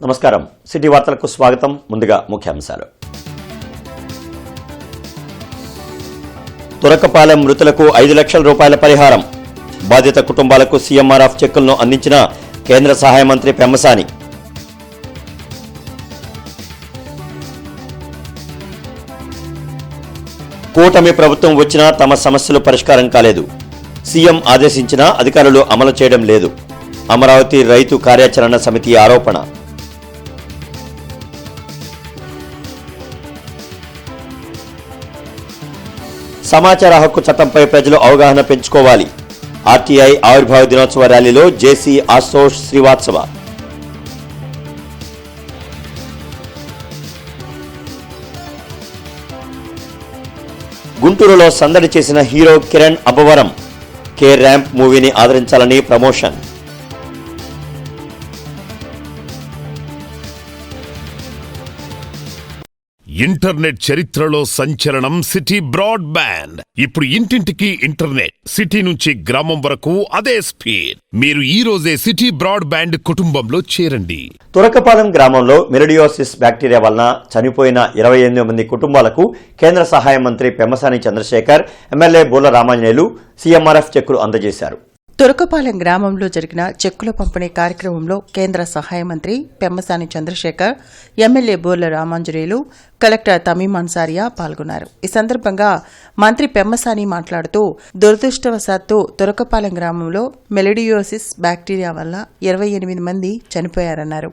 నమస్కారం. సిటీ వార్తలకు స్వాగతం. ముందుగా ముఖ్యాంశాలు. తురకపాలెం మృతులకు 5 లక్షల రూపాయల పరిహారం. బాధిత కుటుంబాలకు సీఎంఆర్ఎఫ్ చెక్కులను అందించిన కేంద్ర సహాయ మంత్రి పెమ్మసాని. కూటమి ప్రభుత్వం వచ్చినా తమ సమస్యలు పరిష్కారం కాలేదు. సీఎం ఆదేశించినా అధికారులు అమలు చేయడం లేదు. అమరావతి రైతు కార్యాచరణ సమితి ఆరోపణ. సమాచార హక్కు చట్టంపై ప్రజలు అవగాహన పెంచుకోవాలి. ఆర్టీఐ ఆవిర్భావ దినోత్సవ ర్యాలీలో జేసీ ఆశోష్ శ్రీవాత్సవ. గుంటూరులో సందడి చేసిన hero Kiran Abbavaram. K ramp మూవీని ఆదరించాలని ప్రమోషన్. ఇంటర్నెట్ చరిత్రలో సంచలనం సిటీ బ్రాడ్బ్యాండ్. ఇప్పుడు ఇంటింటికి ఇంటర్నెట్, సిటీ నుంచి గ్రామం వరకు అదే స్పీడ్. మీరు ఈ రోజే సిటీ బ్రాడ్బ్యాండ్ కుటుంబంలో చేరండి. తురకపాలెం గ్రామంలో మెలిడియోసిస్ బ్యాక్టీరియా వలన చనిపోయిన 28 మంది కుటుంబాలకు కేంద్ర సహాయ మంత్రి పెమ్మసాని చంద్రశేఖర్, ఎమ్మెల్యే బూర్ల రామాంజనేయులు సీఎంఆర్ఎఫ్ చెక్కులు అందజేశారు. తురకపాలెం గ్రామంలో జరిగిన చెక్కుల పంపిణీ కార్యక్రమంలో కేంద్ర సహాయ మంత్రి పెమ్మసాని చంద్రశేఖర్, ఎమ్మెల్యే బూర్ల రామాంజనేయులు, కలెక్టర్ తమీం అన్సారియా పాల్గొన్నారు. ఈ సందర్భంగా మంత్రి పెమ్మసాని మాట్లాడుతూ, దురదృష్టవశాత్తు తురకపాలెం గ్రామంలో మెలిడియోసిస్ బ్యాక్టీరియా వల్ల 28 మంది చనిపోయారన్నారు.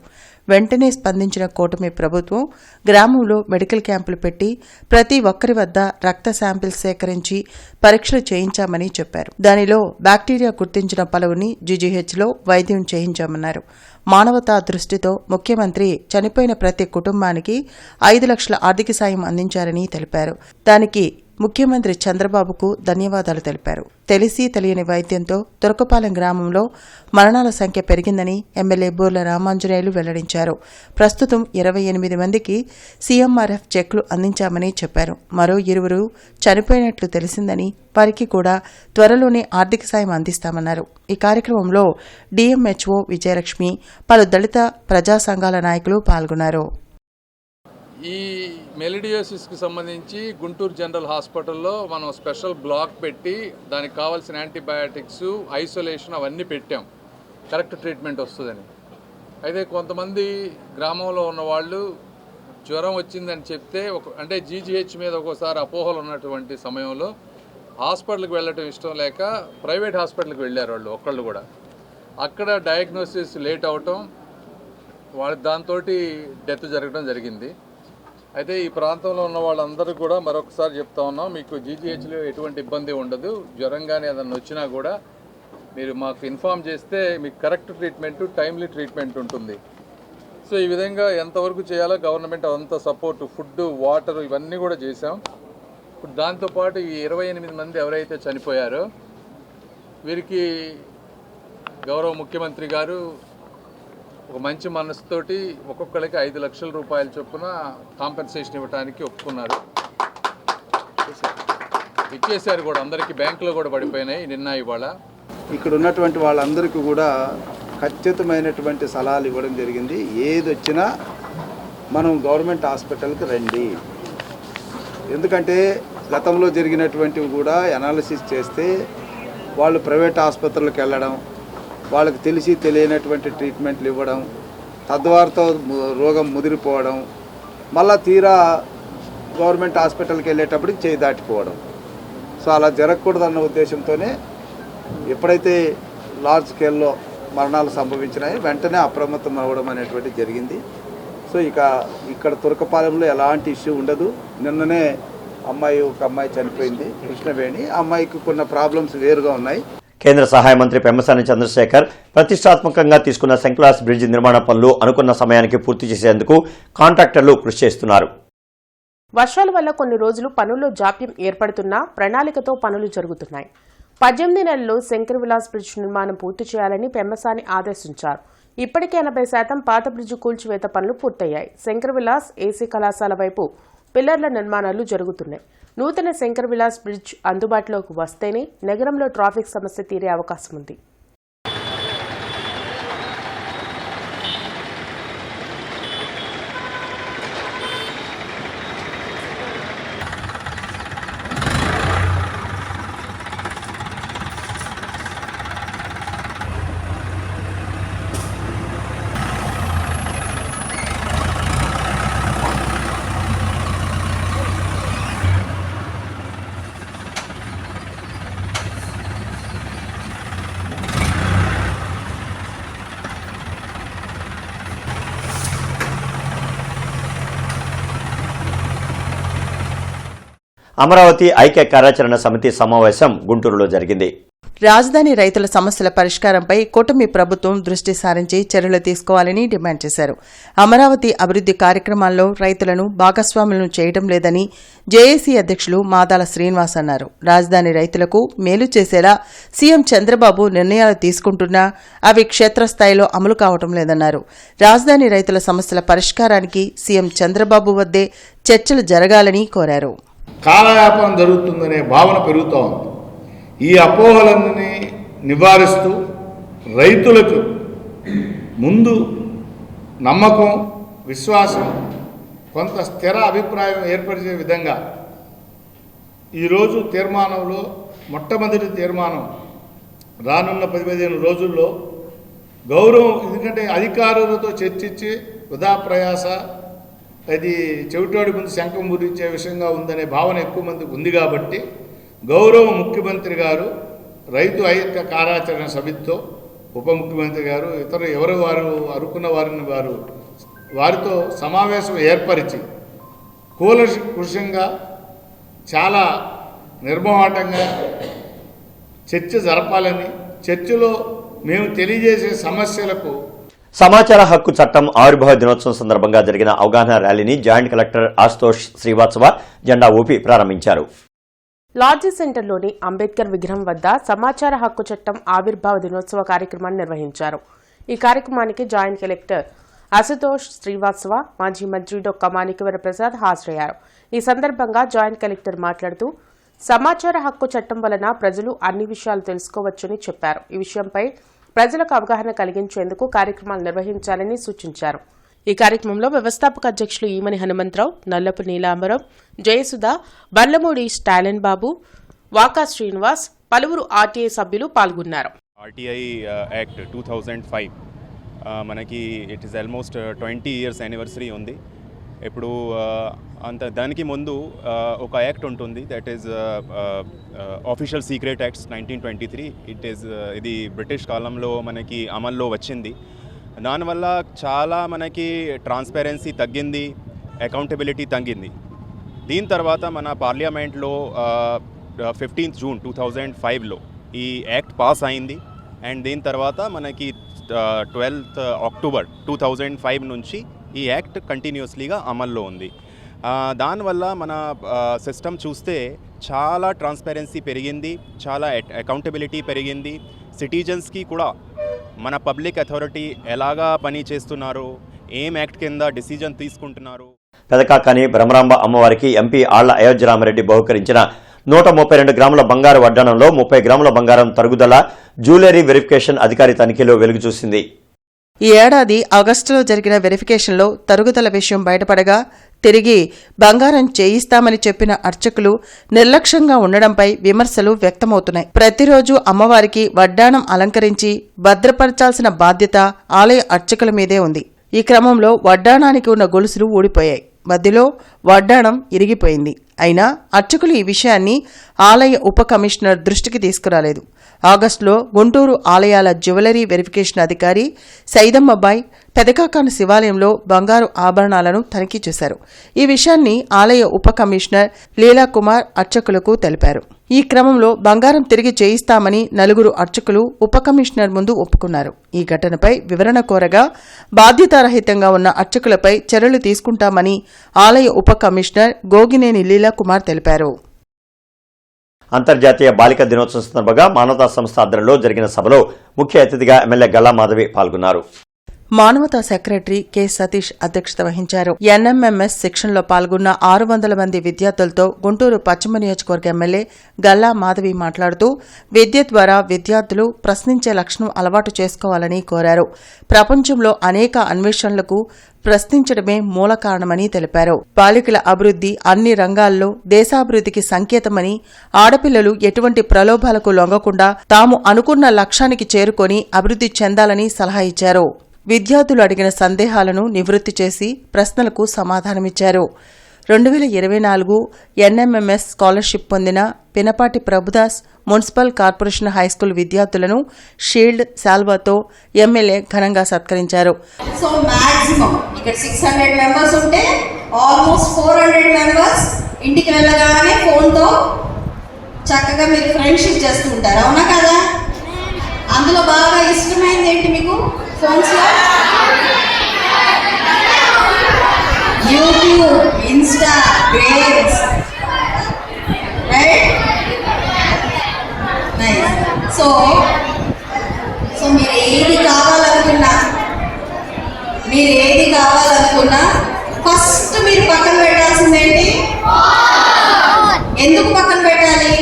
వెంటనే స్పందించిన కూటమి ప్రభుత్వం గ్రామంలో మెడికల్ క్యాంపులు పెట్టి ప్రతి ఒక్కరి వద్ద రక్త శాంపిల్స్ సేకరించి పరీక్షలు చేయించామని చెప్పారు. దానిలో బ్యాక్టీరియా గుర్తించిన పలువురిని జీజీహెచ్లో వైద్యం చేయించామన్నారు. మానవతా దృష్టితో ముఖ్యమంత్రి చనిపోయిన ప్రతి కుటుంబానికి 5 లక్షల ఆర్థిక సాయం అందించారని తెలిపారు. దానికి ముఖ్యమంత్రి చంద్రబాబుకు ధన్యవాదాలు తెలిపారు. తెలిసి తెలియని వైద్యంతో తురకపాలెం గ్రామంలో మరణాల సంఖ్య పెరిగిందని ఎమ్మెల్యే బూర్ల రామాంజనేయులు వెల్లడించారు. ప్రస్తుతం 28 మందికి సీఎంఆర్ఎఫ్ చెక్లు అందించామని చెప్పారు. మరో 20 చనిపోయినట్లు తెలిసిందని, వారికి కూడా త్వరలోనే ఆర్థిక సాయం అందిస్తామన్నారు. ఈ కార్యక్రమంలో డిఎంహెచ్ఓ విజయలక్ష్మి, పలు దళిత ప్రజా సంఘాల నాయకులు పాల్గొన్నారు. ఈ మెలిడియోసిస్కి సంబంధించి గుంటూరు జనరల్ హాస్పిటల్లో మనం స్పెషల్ బ్లాక్ పెట్టి దానికి కావాల్సిన యాంటీబయాటిక్స్, ఐసోలేషన్ అవన్నీ పెట్టాం, కరెక్ట్ ట్రీట్మెంట్ వస్తుందని. అయితే కొంతమంది గ్రామంలో ఉన్న వాళ్ళు జ్వరం వచ్చిందని చెప్తే అంటే జీజీహెచ్ మీద ఒక్కోసారి అపోహలు ఉన్నటువంటి సమయంలో హాస్పిటల్కి వెళ్ళటం ఇష్టం లేక ప్రైవేట్ హాస్పిటల్కి వెళ్ళారు వాళ్ళు ఒక్కళ్ళు కూడా. అక్కడ డయాగ్నోసిస్ లేట్ అవటం, వాళ్ళ దాంతో డెత్ జరగడం జరిగింది. అయితే ఈ ప్రాంతంలో ఉన్న వాళ్ళందరూ కూడా మరొకసారి చెప్తా ఉన్నాం, మీకు జీజీహెచ్లో ఎటువంటి ఇబ్బంది ఉండదు. జ్వరం కానీ ఏదన్నా వచ్చినా కూడా మీరు మాకు ఇన్ఫామ్ చేస్తే మీకు కరెక్ట్ ట్రీట్మెంట్, టైమ్లీ ట్రీట్మెంట్ ఉంటుంది. సో ఈ విధంగా ఎంతవరకు చేయాలో గవర్నమెంట్ అంత సపోర్ట్, ఫుడ్, వాటర్ ఇవన్నీ కూడా చేసాం. ఇప్పుడు దాంతోపాటు ఈ 28 మంది ఎవరైతే చనిపోయారో వీరికి గౌరవ ముఖ్యమంత్రి గారు ఒక మంచి మనసుతోటి ఒక్కొక్కరికి 5 లక్షల రూపాయల చొప్పున కాంపెన్సేషన్ ఇవ్వడానికి ఒప్పుకున్నారు. ఇచ్చేసారు కూడా, అందరికీ బ్యాంకులో కూడా పడిపోయినాయి నిన్న ఇవాళ. ఇక్కడ ఉన్నటువంటి వాళ్ళందరికీ కూడా ఖచ్చితమైనటువంటి సలహాలు ఇవ్వడం జరిగింది. ఏది వచ్చినా మనం గవర్నమెంట్ హాస్పిటల్కి రండి. ఎందుకంటే గతంలో జరిగినటువంటివి కూడా అనాలిసిస్ చేస్తే వాళ్ళు ప్రైవేట్ ఆసుపత్రులకు వెళ్ళడం, వాళ్ళకి తెలిసి తెలియనటువంటి ట్రీట్మెంట్లు ఇవ్వడం, తద్వారాతో రోగం ముదిరిపోవడం, మళ్ళా తీరా గవర్నమెంట్ హాస్పిటల్కి వెళ్ళేటప్పటికి చేయి దాటిపోవడం. సో అలా జరగకూడదన్న ఉద్దేశంతోనే ఎప్పుడైతే లార్జ్ స్కేల్లో మరణాలు సంభవించినాయో వెంటనే అప్రమత్తం అవ్వడం అనేటువంటి జరిగింది. సో ఇక్కడ తురకపాలెంలో ఎలాంటి ఇష్యూ ఉండదు. నిన్ననే ఒక అమ్మాయి చనిపోయింది, కృష్ణవేణి. అమ్మాయికి కొన్ని ప్రాబ్లమ్స్ వేరుగా ఉన్నాయి. కేంద్ర సహాయ మంత్రి పెమ్మసాని చంద్రశేఖర్ ప్రతిష్టాత్మకంగా తీసుకున్న సెంక్లాస్ బ్రిడ్జ్ నిర్మాణ పనులు అనుకున్న సమయానికి పూర్తి చేసేందుకు కాంట్రాక్టర్లు కృషి చేస్తున్నారు. వర్షాల వల్ల కొన్ని రోజులు పనుల్లో జాప్యం ఏర్పడుతున్నా ప్రణాళికతో పనులు జరుగుతున్నాయి. 18 నెలల్లో శంకర్ విలాస్ బ్రిడ్జ్ నిర్మాణం పూర్తి చేయాలని పెమ్మసాని ఆదేశించారు. ఇప్పటికే 80% పాత బ్రిడ్జ్ కూల్చివేత పనులు పూర్తయ్యాయి. శంకర్ విలాస్ ఏసీ కళాశాల వైపు పిల్లర్ల నిర్మాణాలు జరుగుతున్నాయి. నూతన శంకర్ విలాస్ బ్రిడ్జ్ అందుబాటులోకి వస్తేనే నగరంలో ట్రాఫిక్ సమస్య తీరే అవకాశం ఉంది. అమరావతి ఐక్య కార్యాచరణ సమితి సమావేశం గుంటూరులో జరిగింది. రాజధాని రైతుల సమస్యల పరిష్కారంపై కూటమి ప్రభుత్వం దృష్టి సారించి చర్యలు తీసుకోవాలని డిమాండ్ చేశారు. అమరావతి అభివృద్ది కార్యక్రమాల్లో రైతులను భాగస్వాములను చేయడం లేదని జేఏసీ అధ్యక్షులు మాదాల శ్రీనివాస్ అన్నారు. రాజధాని రైతులకు మేలు చేసేలా సీఎం చంద్రబాబు నిర్ణయాలు తీసుకుంటున్నా అవి క్షేత్రస్థాయిలో అమలు కావటం లేదన్నారు. రాజధాని రైతుల సమస్యల పరిష్కారానికి సీఎం చంద్రబాబు వద్దే చర్చలు జరగాలని కోరారు. కాలయాపనం జరుగుతుందనే భావన పెరుగుతూ ఉంది. ఈ అపోహలన్నీ నివారిస్తూ రైతులకు ముందు నమ్మకం, విశ్వాసం, కొంత స్థిర అభిప్రాయం ఏర్పరిచే విధంగా ఈరోజు తీర్మానంలో మొట్టమొదటి తీర్మానం రానున్న 10-15 రోజుల్లో గౌరవం, ఎందుకంటే అధికారులతో చర్చించి వృధా ప్రయాస, అది చెవిటోడి ముందు శంఖం పూరించే విషయంగా ఉందనే భావన ఎక్కువ మందికి ఉంది. కాబట్టి గౌరవ ముఖ్యమంత్రి గారు రైతు ఐక్య కార్యాచరణ సమితితో, ఉప ముఖ్యమంత్రి గారు, ఇతర ఎవరు వారు అనుకున్న వారిని వారితో సమావేశం ఏర్పరిచి కూలంకషంగా చాలా నిర్మమాటంగా చర్చ జరపాలని, చర్చలో మేము తెలియజేసే సమస్యలకు సమాచార హక్కు చట్టం ఆవిర్భావ దినోత్సవం సందర్భంగా జరిగిన అవగాహన ర్యాలీని జాయింట్ కలెక్టర్ ఆశుతోష్ శ్రీవాత్సవ జెండా ఊపి ప్రారంభించారు. లాడ్జీ సెంటర్లోని అంబేద్కర్ విగ్రహం వద్ద సమాచార హక్కు చట్టం ఆవిర్భావ దినోత్సవ కార్యక్రమాన్ని నిర్వహించారు. ఈ కార్యక్రమానికి జాయింట్ కలెక్టర్ అశుతోష్ శ్రీవాత్సవ, మాజీ మంత్రి డొక్క మాణిక్యవర ప్రసాద్ హాజరయ్యారు. ఈ సందర్భంగా జాయింట్ కలెక్టర్ మాట్లాడుతూ సమాచార హక్కు చట్టం వలన ప్రజలు అన్ని విషయాలు తెలుసుకోవచ్చని చెప్పారు. ఈ విషయంపై ప్రజలకు అవగాహన కలిగించేందుకు కార్యక్రమాలు నిర్వహించాలని సూచించారు. ఈ కార్యక్రమంలో వ్యవస్థాపక అధ్యక్షులు ఈమని హనుమంతరావు, నల్లపు నీలాంబరం, జయసుధ, బర్లమూడి స్టాలిన్ బాబు, వాకా శ్రీనివాస్, పలువురు ఆర్టీఐ సభ్యులు పాల్గొన్నారు. ఆర్టీఐ యాక్ట్ 2005 మనకి it is almost 20 years anniversary ఉంది. ఇప్పుడు దానికి ముందు ఒక యాక్ట్ ఉంటుంది, that is official secret acts 1923. ఇది బ్రిటిష్ కాలంలో మనకి అమల్లో వచ్చింది. దానివల్ల చాలా మనకి ట్రాన్స్పరెన్సీ తగ్గింది, అకౌంటబిలిటీ తగ్గింది. దీని తర్వాత మన పార్లమెంట్లో 15th June 2005లో ఈ యాక్ట్ పాస్ అయింది. అండ్ దీని తర్వాత మనకి 12th October 2005 నుంచి ఈ యాక్ట్ కంటిన్యూస్లీగా అమల్లో ఉంది. దానివల్ల మన సిస్టమ్ చూస్తే చాలా ట్రాన్స్పరెన్సీ పెరిగింది, చాలా అకౌంటబిలిటీ పెరిగింది. సిటిజన్స్కి కూడా మన పబ్లిక్ అథారిటీ ఎలాగా పని చేస్తున్నారు, ఏం యాక్ట్ కింద డిసిజన్ తీసుకుంటున్నారు. పెదకాకాని బ్రహ్మరాంబ అమ్మవారికి ఎంపీ ఆళ్ల అయోధ్య రామరెడ్డి బహుకరించిన 132 గ్రాముల బంగారు వడ్డానంలో 30 గ్రాముల బంగారం తరుగుదల జ్యువెలరీ వెరిఫికేషన్ అధికారి తనిఖీలో వెలుగు చూసింది. ఈ ఏడాది ఆగస్టులో జరిగిన వెరిఫికేషన్లో తరుగుదల విషయం బయటపడగా తిరిగి బంగారం చేయిస్తామని చెప్పిన అర్చకులు నిర్లక్ష్యంగా ఉండడంపై విమర్శలు వ్యక్తమవుతున్నాయి. ప్రతిరోజు అమ్మవారికి వడ్డాణం అలంకరించి భద్రపరచాల్సిన బాధ్యత ఆలయ అర్చకుల మీదే ఉంది. ఈ క్రమంలో వడ్డాణానికి ఉన్న గొలుసులు ఊడిపోయాయి, మధ్యలో వడ్డాణం ఇరిగిపోయింది. అయినా అర్చకులు ఈ విషయాన్ని ఆలయ ఉప కమిషనర్ దృష్టికి తీసుకురాలేదు. ఆగస్టులో గుంటూరు ఆలయాల జ్యువెలరీ వెరిఫికేషన్ అధికారి సైదమ్మబాయ్ పెదకాకాను శివాలయంలో బంగారు ఆభరణాలను తనిఖీ చేశారు. ఈ విషయాన్ని ఆలయ ఉప కమిషనర్ లీలాకుమార్ అర్చకులకు తెలిపారు. ఈ క్రమంలో బంగారం తిరిగి చేయిస్తామని 4 అర్చకులు ఉప కమిషనర్ ముందు ఒప్పుకున్నారు. ఈ ఘటనపై వివరణ కోరగా బాధ్యతారహితంగా ఉన్న అర్చకులపై చర్యలు తీసుకుంటామని ఆలయ ఉప కమిషనర్ గోగినేని లీలాకుమార్ తెలిపారు. అంతర్జాతీయ బాలిక దినోత్సవం సందర్భంగా మానవతా సంస్థ ఆధ్వర్యంలో జరిగిన సభలో ముఖ్య అతిథిగా ఎమ్మెల్యే గల్లా మాధవి పాల్గొన్నారు. మానవతా సెక్రటరీ కె సతీష్ అధ్యక్షత వహించారు. ఎన్ఎంఎంఎస్ శిక్షణలో పాల్గొన్న 600 మంది విద్యార్థులతో గుంటూరు పశ్చిమ నియోజకవర్గ ఎమ్మెల్యే గల్లా మాధవి మాట్లాడుతూ విద్య ద్వారా విద్యార్థులు ప్రశ్నించే లక్షణం అలవాటు చేసుకోవాలని కోరారు. ప్రపంచంలో అనేక అన్వేషణలకు ప్రశ్నించడమే మూల కారణమని తెలిపారు. బాలికల అభివృద్ధి అన్ని రంగాల్లో దేశాభివృద్ధికి సంకేతమని, ఆడపిల్లలు ఎటువంటి ప్రలోభాలకు లొంగకుండా తాము అనుకున్న లక్ష్యానికి చేరుకొని అభివృద్ధి చెందాలని సలహా ఇచ్చారు. విద్యార్థులు అడిగిన సందేహాలను నివృత్తి చేసి ప్రశ్నలకు సమాధానమిచ్చారు. 2024 ఎన్ఎంఎంఎస్ స్కాలర్షిప్ పొందిన Pinapati Prabhudas municipal corporation high school విద్యార్థులను షీల్డ్ శాల్వాతో ఎమ్మెల్యే ఘనంగా సత్కరించారు. సో మాక్సిమం ఇక్కడ 600 మెంబర్స్ ఉంటే ఆల్మోస్ట్ 400 మెంబర్స్ ఇంటికి వెళ్ళగానే ఫోన్తో చక్కగా మీరు ఫ్రెండ్షిప్ చేస్తూ ఉంటారు, అవునా కదా? అందులో బాగా ఇష్టమైనది ఏంటి మీకు ఫోన్స్లో? YouTube, Insta, Greams, right? Nice. So మీరు ఏది కావాలనుకున్నా ఫస్ట్ మీరు పక్కన పెట్టాల్సిందేంటి? ఎందుకు పక్కన పెట్టాలి?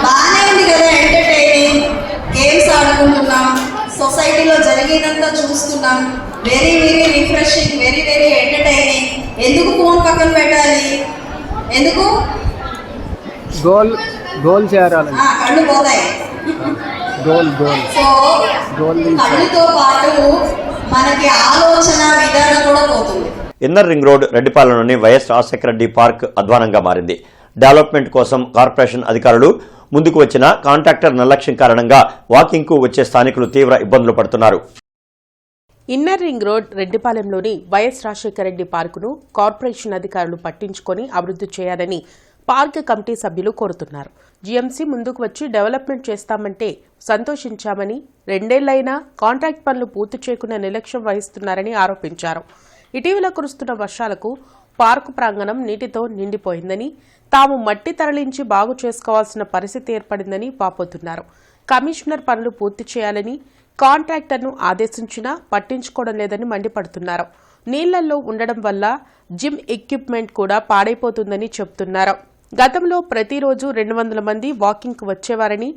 బాగానే ఉంది కదా, ఎంటర్టైనింగ్, గేమ్స్ ఆడుకుంటున్నాం, సొసైటీలో జరిగినంత చూస్తున్నాం, very very refreshing, very very entertaining. ఎందుకు ఫోన్ పక్కన పెట్టాలి? ఎందుకు? గోల్ చేరాలి, కళ్ళు పోతాయి. సో కళ్ళుతో పాటు మనకి ఆలోచన విధానం కూడా పోతుంది. ఇన్నర్ రింగ్ రోడ్ రెడ్డిపాలెంలోని వైఎస్ రాజశేఖర రెడ్డి పార్క్ అధ్వానంగా మారింది. డెవలప్మెంట్ కోసం కార్పొరేషన్ అధికారులు ముందుకు వచ్చిన కాంట్రాక్టర్ నిర్లక్ష్యం కారణంగా వాకింగ్కు వచ్చే స్థానికులు తీవ్ర ఇబ్బందులు పడుతున్నారు. ఇన్నర్ రింగ్ రోడ్ రెడ్డిపాలెంలోని వైఎస్ రాజశేఖర రెడ్డి పార్కును కార్పొరేషన్ అధికారులు పట్టించుకొని అభివృద్ధి చేయాలని పార్క్ కమిటీ సభ్యులు కోరుతున్నారు. జీఎంసీ ముందుకు వచ్చి డెవలప్మెంట్ చేస్తామంటే సంతోషించామని, 2 ఏళ్లైనా కాంట్రాక్ట్ పనులు పూర్తి చేయకుండా నిర్లక్ష్యం వహిస్తున్నారని ఆరోపించారు. ఇటీవల కురుస్తున్న వర్షాలకు పార్కు ప్రాంగణం నీటితో నిండిపోయిందని, తాము మట్టి తరలించి బాగు చేసుకోవాల్సిన పరిస్థితి ఏర్పడిందని వాపోతున్నారు. కమిషనర్ పనులు పూర్తి చేయాలని కాంట్రాక్టర్ను ఆదేశించినా పట్టించుకోవడం లేదని మండిపడుతున్నారు. నీళ్లలో ఉండడం వల్ల జిమ్ ఎక్విప్మెంట్ కూడా పాడైపోతుందని చెబుతున్నారు. గతంలో ప్రతిరోజు 200 మంది వాకింగ్కు వచ్చేవారని,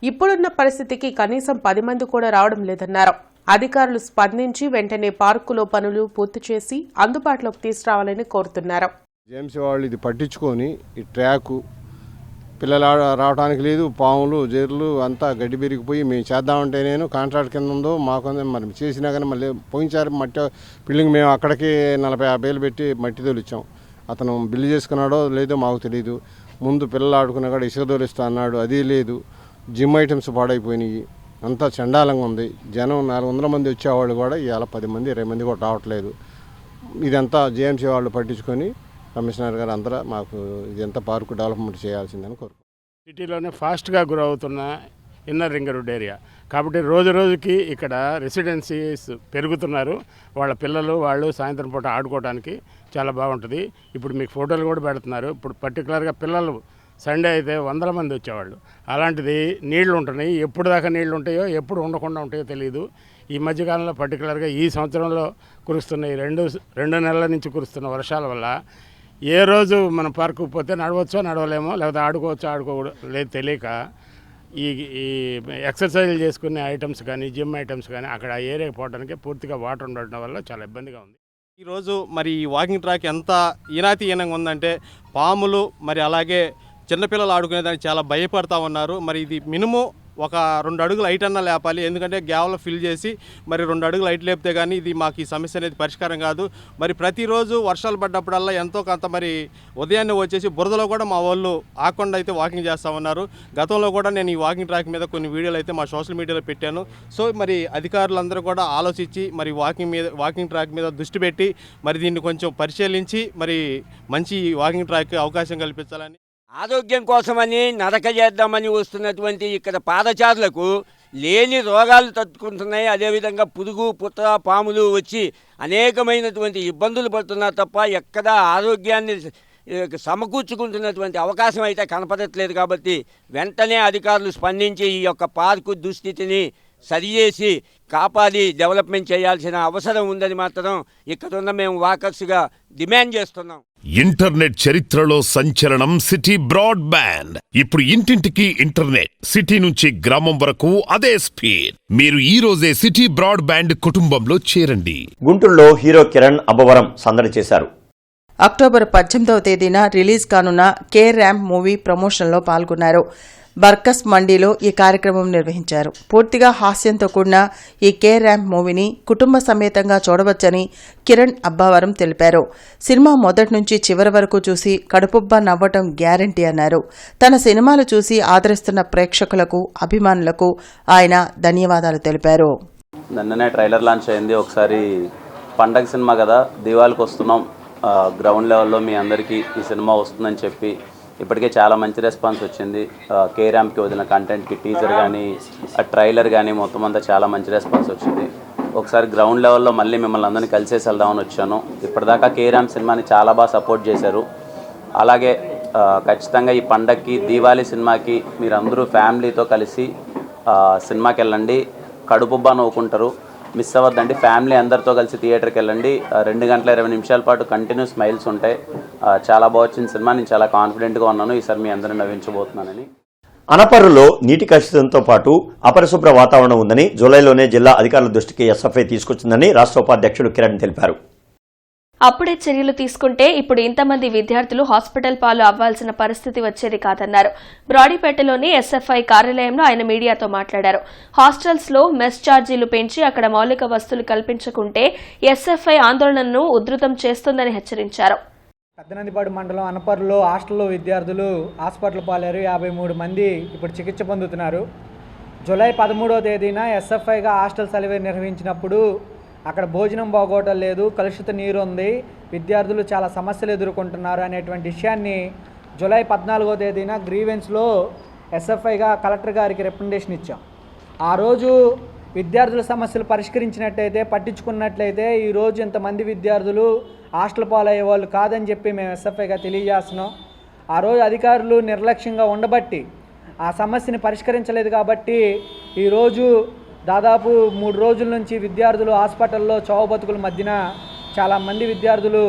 ఇప్పుడున్న పరిస్థితికి కనీసం 10 మంది కూడా రావడం లేదన్నారు. అధికారులు స్పందించి వెంటనే పార్కులో పనులు పూర్తి చేసి అందుబాటులోకి తీసుకురావాలని కోరుతున్నారు. జేమ్స్ వాళ్ళు ఇది పట్టించుకొని ఈ ట్రాకు పిల్లలు రావడానికి లేదు, పాములు జైర్లు అంతా గడ్డి పెరిగిపోయి మేము చేద్దామంటే నేను కాంట్రాక్ట్ కింద ఉందో మాకు మరి చేసినా కానీ మళ్ళీ పోయినసారి మట్టి బిల్డింగ్ మేము అక్కడికి 40-50 వేలు పెట్టి మట్టి తోలిచ్చాం. అతను బిల్లు చేసుకున్నాడో లేదో మాకు తెలియదు. ముందు పిల్లలు ఆడుకున్నా కూడా ఇసుక తోలిస్తా అన్నాడు, అది లేదు. జిమ్ ఐటమ్స్ పాడైపోయినాయి, అంతా చండాలంగా ఉంది. జనం 400 మంది వచ్చేవాళ్ళు కూడా ఇవాళ 10 మంది 20 మంది కూడా రావట్లేదు. ఇదంతా జేఎంసీ వాళ్ళు పట్టించుకొని కమిషనర్ గారు అందరూ మాకు ఇదంతా పార్కు డెవలప్మెంట్ చేయాల్సిందని కోరుకుంటున్నాం. సిటీలోనే ఫాస్ట్గా గ్రో అవుతున్న ఇన్నర్ రింగ్ రోడ్ ఏరియా కాబట్టి రోజు రోజుకి ఇక్కడ రెసిడెన్సీస్ పెరుగుతున్నారు. వాళ్ళ పిల్లలు వాళ్ళు సాయంత్రం పూట ఆడుకోవడానికి చాలా బాగుంటుంది. ఇప్పుడు మీకు ఫోటోలు కూడా పెడుతున్నారు. ఇప్పుడు పర్టికులర్గా పిల్లలు సండే అయితే 100 మంది వచ్చేవాళ్ళు. అలాంటిది నీళ్లు ఉంటున్నాయి. ఎప్పుడు దాకా నీళ్లు ఉంటాయో ఎప్పుడు ఉండకుండా ఉంటాయో తెలియదు. ఈ మధ్యకాలంలో పర్టికులర్గా ఈ సంవత్సరంలో కురుస్తున్న ఈ రెండు నెలల నుంచి కురుస్తున్న వర్షాల వల్ల ఏ రోజు మనం పార్కుకు పోతే నడవచ్చో నడవలేమో, లేకపోతే ఆడుకోవచ్చో ఆడుకోలేదు తెలియక ఈ ఎక్సర్సైజ్లు చేసుకునే ఐటమ్స్ కానీ జిమ్ ఐటమ్స్ కానీ అక్కడ ఆ ఏరియాకి పోవడానికి పూర్తిగా వాటర్ ఉండడం వల్ల చాలా ఇబ్బందిగా ఉంది. ఈరోజు మరి ఈ వాకింగ్ ట్రాక్ ఎంత ఈనాతీనంగా ఉందంటే పాములు మరి అలాగే చిన్నపిల్లలు ఆడుకునేదానికి చాలా భయపడతా ఉన్నారు. మరి ఇది మినిమం ఒక 2 అడుగులు హైట్ అన్నా లేపాలి. ఎందుకంటే గ్యావలో ఫిల్ చేసి మరి 2 అడుగులు హైట్ లేపితే కానీ ఇది మాకు ఈ సమస్య అనేది పరిష్కారం కాదు. మరి ప్రతిరోజు వర్షాలు పడ్డప్పుడల్లా ఎంతో కొంత మరి ఉదయాన్నే వచ్చేసి బురదలో కూడా మా వాళ్ళు ఆకుండా అయితే వాకింగ్ చేస్తూ ఉన్నారు. గతంలో కూడా నేను ఈ వాకింగ్ ట్రాక్ మీద కొన్ని వీడియోలు అయితే మా సోషల్ మీడియాలో పెట్టాను. సో మరి అధికారులందరూ కూడా ఆలోచించి మరి వాకింగ్ ట్రాక్ మీద దృష్టి పెట్టి మరి దీన్ని కొంచెం పరిశీలించి మరి మంచి వాకింగ్ ట్రాక్ అవకాశం కల్పించాలని, ఆరోగ్యం కోసమని నడక చేద్దామని వస్తున్నటువంటి ఇక్కడ పాదచారులకు లేని రోగాలు తట్టుకుంటున్నాయి. అదేవిధంగా పురుగు పుత్ర పాములు వచ్చి అనేకమైనటువంటి ఇబ్బందులు పడుతున్నారు తప్ప ఎక్కడ ఆరోగ్యాన్ని సమకూర్చుకుంటున్నటువంటి అవకాశం అయితే కనపడట్లేదు. కాబట్టి వెంటనే అధికారులు స్పందించి ఈ యొక్క పార్కు దుస్థితిని సరిచేసి కాపాడి డెవలప్మెంట్ చేయాల్సిన అవసరం ఉందని మాత్రం ఇక్కడున్న మేము వాకర్స్గా డిమాండ్ చేస్తున్నాం. ఇంటర్నెట్ చరిత్రలో సంచలనం సిటీ బ్రాడ్బ్యాండ్. ఇప్పుడు ఇంటింటికి ఇంటర్నెట్, సిటీ నుంచి గ్రామం వరకు అదే స్పీడ్. మీరు ఈ రోజే సిటీ బ్రాడ్బ్యాండ్ కుటుంబంలో చేరండి. గుంటూరులో హీరో కిరణ్ అబ్బవరం సందడి చేశారు. అక్టోబర్ 18వ తేదీన రిలీజ్ కానున్న కే ర్యాంప్ మూవీ ప్రమోషన్లో పాల్గొన్నారు. బర్కస్ మండీలో ఈ కార్యక్రమం నిర్వహించారు. పూర్తిగా హాస్యంతో కూడిన ఈ కే ర్యాంప్ మూవీని కుటుంబ సమేతంగా చూడవచ్చని కిరణ్ అబ్బవరం తెలిపారు. సినిమా మొదటి నుంచి చివరి వరకు చూసి కడుపుబ్బా నవ్వటం గ్యారంటీ అన్నారు. తన సినిమాలు చూసి ఆదరిస్తున్న ప్రేక్షకులకు, అభిమానులకు ఆయన ధన్యవాదాలు తెలిపారు. నిన్ననే ట్రైలర్ లాంచ్ అయింది. ఒకసారి పండగ సినిమా కదా, దివాళికి వస్తున్నాం, గ్రౌండ్ లెవెల్లో మీ అందరికీ ఈ సినిమా వస్తుందని చెప్పి ఇప్పటికే చాలా మంచి రెస్పాన్స్ వచ్చింది. కేరామ్కి వదిలిన కంటెంట్కి టీజర్ కానీ ట్రైలర్ కానీ మొత్తం అంతా చాలా మంచి రెస్పాన్స్ వచ్చింది. ఒకసారి గ్రౌండ్ లెవెల్లో మళ్ళీ మిమ్మల్ని అందరినీ కలిసేసి వెళ్దామని వచ్చాను. ఇప్పటిదాకా కేరామ్ సినిమాని చాలా బాగా సపోర్ట్ చేశారు. అలాగే ఖచ్చితంగా ఈ పండగకి దీవాళీ సినిమాకి మీరందరూ ఫ్యామిలీతో కలిసి సినిమాకి వెళ్ళండి. కడుపుబ్బా నవ్వుకుంటారు. మిస్ అవ్వద్దండి. ఫ్యామిలీ అందరితో కలిసి థియేటర్కి వెళ్ళండి. 2 గంటల 20 నిమిషాల పాటు కంటిన్యూ స్మైల్స్ ఉంటాయి. చాలా బాగా వచ్చిన సినిమా. నేను చాలా కాన్ఫిడెంట్గా ఉన్నాను ఈసారి మీ అందరిని నవ్వించబోతున్నానని. అనపర్రులో నీటి కలుషితంతో పాటు అపరిశుభ్ర వాతావరణం ఉందని జూలైలోనే జిల్లా అధికారుల దృష్టికి ఎస్ఎఫ్ఐ తీసుకొచ్చిందని రాష్ట్ర ఉపాధ్యక్షుడు కిరణ్ తెలిపారు. అప్పుడే చర్యలు తీసుకుంటే ఇప్పుడు ఇంతమంది విద్యార్థులు హాస్పిటల్ పాలు అవ్వాల్సిన పరిస్థితి వచ్చేది కాదన్నారు. బ్రాడీపేటలోని ఎస్ఎఫ్ఐ కార్యాలయంలో ఆయన మీడియాతో మాట్లాడారు. హాస్టల్స్ లో మెస్ ఛార్జీలు పెంచి అక్కడ మౌలిక వసతులు కల్పించకుంటే ఎస్ఎఫ్ఐ ఆందోళనను ఉధృతం చేస్తుందని హెచ్చరించారు. పెద్దనందిపాడు మండలం అనపర్రులో హాస్టల్లో విద్యార్థులు హాస్పిటల్ పాలయ్యారు. 53 మంది ఇప్పుడు చికిత్స పొందుతున్నారు. జూలై 13వ తేదీన ఎస్ఎఫ్ఐగా హాస్టల్ సర్వే నిర్వహించినప్పుడు అక్కడ భోజనం బాగోవటం లేదు, కలుషిత నీరు ఉంది, విద్యార్థులు చాలా సమస్యలు ఎదుర్కొంటున్నారు అనేటువంటి విషయాన్ని జూలై 14వ తేదీన గ్రీవెన్స్లో ఎస్ఎఫ్ఐగా కలెక్టర్ గారికి రికమెండేషన్ ఇచ్చాం. ఆ రోజు విద్యార్థుల సమస్యలు పరిష్కరించినట్టయితే, పట్టించుకున్నట్లయితే ఈరోజు ఇంతమంది విద్యార్థులు హాస్టల్ పాలయ్యే వాళ్ళు కాదని చెప్పి మేము ఎస్ఎఫ్ఐగా తెలియజేస్తున్నాం. ఆ రోజు అధికారులు నిర్లక్ష్యంగా ఉండబట్టి ఆ సమస్యని పరిష్కరించలేదు కాబట్టి ఈరోజు దాదాపు 3 రోజుల నుంచి విద్యార్థులు హాస్పిటల్లో చావు బతుకుల మధ్యన చాలామంది విద్యార్థులు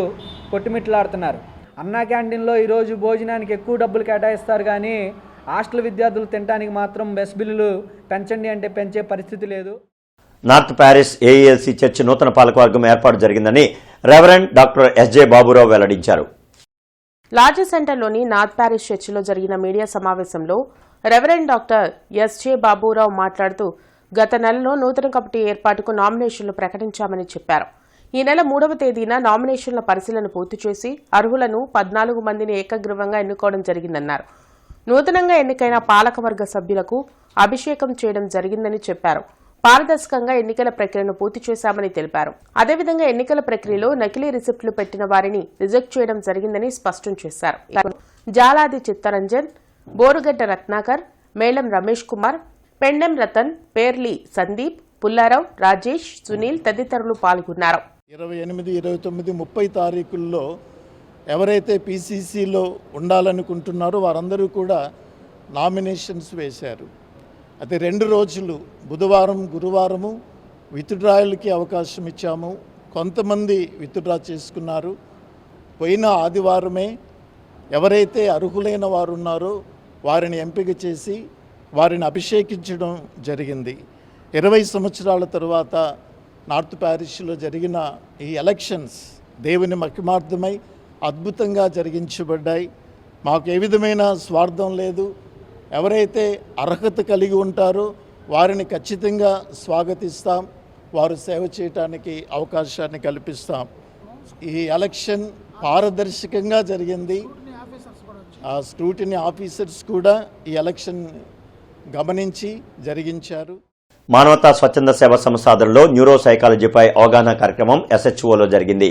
కొట్టుమిట్లాడుతున్నారు. అన్నా క్యాంటీన్లో ఈరోజు భోజనానికి ఎక్కువ డబ్బులు కేటాయిస్తారు కానీ హాస్టల్ విద్యార్థులు తినడానికి మాత్రం మెస్ బిల్లులు పెంచండి అంటే పెంచే పరిస్థితి లేదు. నార్త్ ప్యారిస్ ఏఈఎల్సీ చర్చ్ నూతన పాలకవర్గం ఏర్పాటు జరిగిందని రెవరెండ్ డాక్టర్ ఎస్జే బాబురావు వెల్లడించారు. లార్జ్ సెంటర్లోని నార్త్ ప్యారిస్ చర్చిలో జరిగిన మీడియా సమావేశంలో రెవరెండ్ డాక్టర్ ఎస్జే బాబురావు మాట్లాడుతూ గత నెలలో నూతన కమిటీ ఏర్పాటుకు నామినేషన్లు ప్రకటించామని చెప్పారు. ఈ నెల 3వ తేదీన నామినేషన్ల పరిశీలన పూర్తి చేసి అర్హులను 14 మందిని ఏకగ్రీవంగా ఎన్నుకోవడం జరిగిందన్నారు. నూతనంగా ఎన్నికైన పాలకవర్గ సభ్యులకు అభిషేకం చేయడం జరిగిందని చెప్పారు. పారదర్శకంగా ఎన్నికల ప్రక్రియను పూర్తి చేశామని తెలిపారు. అదేవిధంగా ఎన్నికల ప్రక్రియలో నకిలీ రిసిప్టులు పెట్టిన వారిని రిజెక్ట్ చేయడం జరిగిందని స్పష్టం చేశారు. జాలాది చిత్తరంజన్, బోరుగడ్డ రత్నాకర్, మేళం రమేష్ కుమార్, పెండెం రతన్, పేర్లి సందీప్, పుల్లారావు, రాజేష్, సునీల్ తదితరులు పాల్గొన్నారు. 28, 29, 30 తారీఖుల్లో ఎవరైతే పీసీసీలో ఉండాలనుకుంటున్నారో వారందరూ కూడా నామినేషన్స్ వేశారు. అయితే 2 రోజులు బుధవారం, గురువారము విత్డ్రాయల్కి అవకాశం ఇచ్చాము. కొంతమంది విత్డ్రా చేసుకున్నారు. పోయిన ఆదివారమే ఎవరైతే అర్హులైన వారు ఉన్నారో వారిని ఎంపిక చేసి వారిని అభిషేకించడం జరిగింది. 20 సంవత్సరాల తరువాత నార్త్ ప్యారిస్లో జరిగిన ఈ ఎలక్షన్స్ దేవుని మహిమార్థమై అద్భుతంగా జరిగించబడ్డాయి. మాకు ఏ విధమైన స్వార్థం లేదు. ఎవరైతే అర్హత కలిగి ఉంటారో వారిని ఖచ్చితంగా స్వాగతిస్తాం. వారు సేవ చేయడానికి అవకాశాన్ని కల్పిస్తాం. ఈ ఎలక్షన్ పారదర్శకంగా జరిగింది. స్క్రూటినీ ఆఫీసర్స్ కూడా ఈ ఎలక్షన్ గమనించి జరిగించారు. మానవతా స్వచ్ఛంద సేవా సంస్థ ఆధ్వర్యంలో న్యూరో సైకాలజీపై అవగాహన కార్యక్రమం ఎస్హెచ్ఓలో జరిగింది.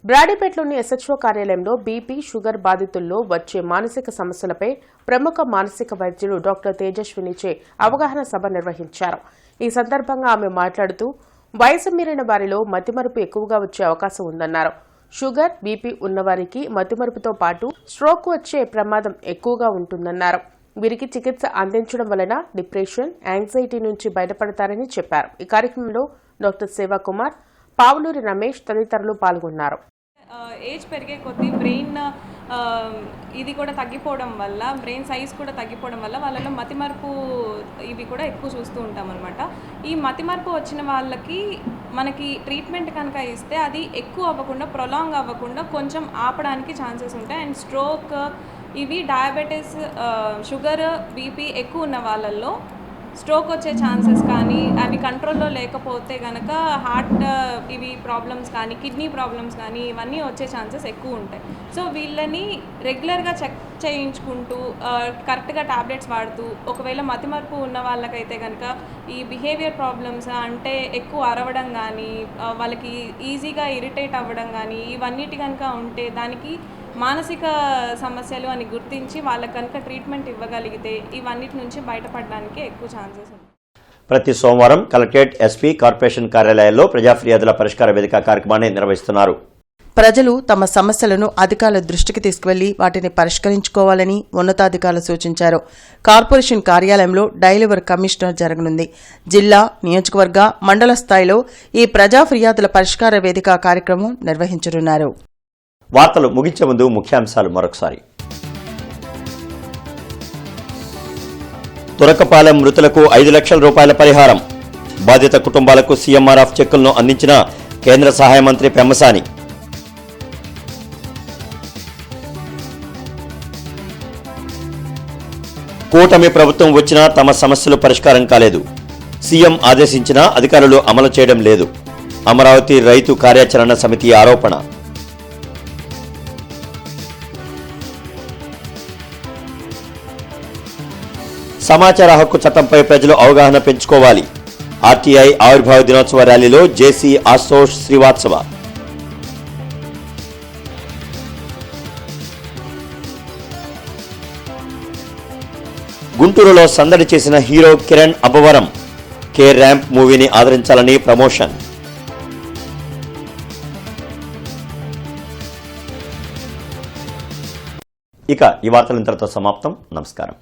బ్రాడీపేటలోని ఎస్హెచ్ఓ కార్యాలయంలో బీపీ, షుగర్ బాధితుల్లో వచ్చే మానసిక సమస్యలపై ప్రముఖ మానసిక వైద్యులు డాక్టర్ తేజస్వినిచే అవగాహన సభ నిర్వహించారు. ఈ సందర్భంగా ఆమె మాట్లాడుతూ వయసు మీరిన వారిలో మతిమరుపు ఎక్కువగా వచ్చే అవకాశం ఉందన్నారు. షుగర్, బీపీ ఉన్నవారికి మతిమరుపుతో పాటు స్ట్రోక్ వచ్చే ప్రమాదం ఎక్కువగా ఉంటుందన్నారు. వీరికి చికిత్స అందించడం వలన డిప్రెషన్, యాంగ్జైటీ నుంచి బయటపడతారని చెప్పారు. ఈ కార్యక్రమంలో డాక్టర్ సేవాకుమార్, పావులూరి రమేష్ తదితరులు పాల్గొన్నారు. ఏజ్ పెరిగే కొద్దీ బ్రెయిన్ ఇది కూడా తగ్గిపోవడం వల్ల, బ్రెయిన్ సైజ్ కూడా తగ్గిపోవడం వల్ల వాళ్ళలో మతిమరుపు ఇవి కూడా ఎక్కువ చూస్తూ ఉంటాం అనమాట. ఈ మతిమరుపు వచ్చిన వాళ్ళకి మనకి ట్రీట్మెంట్ కనుక ఇస్తే అది ఎక్కువ అవ్వకుండా, ప్రొలాంగ్ అవ్వకుండా కొంచెం ఆపడానికి ఛాన్సెస్ ఉంటాయి. అండ్ స్ట్రోక్, ఇవి డయాబెటీస్, షుగర్, బీపీ ఎక్కువ ఉన్న వాళ్ళల్లో స్ట్రోక్ వచ్చే ఛాన్సెస్ కానీ అవి కంట్రోల్లో లేకపోతే కనుక హార్ట్ ఇవి ప్రాబ్లమ్స్ కానీ కిడ్నీ ప్రాబ్లమ్స్ కానీ ఇవన్నీ వచ్చే ఛాన్సెస్ ఎక్కువ ఉంటాయి. సో వీళ్ళని రెగ్యులర్గా చెక్ చేయించుకుంటూ కరెక్ట్గా టాబ్లెట్స్ వాడుతూ, ఒకవేళ మతిమరుపు ఉన్న వాళ్ళకైతే కనుక ఈ బిహేవియర్ ప్రాబ్లమ్స్ అంటే ఎక్కువ అరవడం కానీ వాళ్ళకి ఈజీగా ఇరిటేట్ అవ్వడం కానీ ఇవన్నిటి కనుక ఉంటే దానికి మానసిక సమస్యలు అని గుర్తించి వాళ్ళకి కనుక ట్రీట్మెంట్ ఇవ్వగలిగితే ఇవన్నిటి నుంచి బయటపడడానికి ఎక్కువ ఛాన్సెస్ ఉంటాయి. ప్రతి సోమవారం కలెక్టరేట్, ఎస్పీ, కార్పొరేషన్ కార్యాలయాల్లో ప్రజా ఫిర్యాదుల పరిష్కార వేదిక కార్యక్రమాన్ని నిర్వహిస్తున్నారు. ప్రజలు తమ సమస్యలను అధికారుల దృష్టికి తీసుకువెళ్లి వాటిని పరిష్కరించుకోవాలని ఉన్నతాధికారులు సూచించారు. కార్పొరేషన్ కార్యాలయంలో డైలివర్ కమిషనర్ జరగనుంది. జిల్లా, నియోజకవర్గ, మండల స్థాయిలో ఈ ప్రజా ఫిర్యాదుల పరిష్కార వేదిక కార్యక్రమం నిర్వహించనున్నారు. వార్తలు ముగించే ముందు ముఖ్యాంశాలు మరొకసారి. తురకపాలెం మృతులకు 5 లక్షల రూపాయల పరిహారం. బాధిత కుటుంబాలకు సీఎంఆర్ఎఫ్ చెక్కులను అందించిన కేంద్ర సహాయ మంత్రి పెమ్మసాని. కూటమి ప్రభుత్వం వచ్చినా తమ సమస్యలు పరిష్కారం కాలేదు. సీఎం ఆదేశించినా అధికారులు అమలు చేయడం లేదు. అమరావతి రైతు కార్యాచరణ సమితి ఆరోపణ. సమాచార హక్కు చట్టంపై ప్రజలు అవగాహన పెంచుకోవాలి. ఆర్టీఐ ఆవిర్భావ దినోత్సవ ర్యాలీలో జేసీ ఆశోష్ శ్రీవాత్సవ. గుంటూరులో సందడి చేసిన hero Kiran Abbavaram. K ramp మూవీని ఆదరించాలని ప్రమోషన్. ఇక ఈ వార్తలు ఇంతటితో సమాప్తం. నమస్కారం.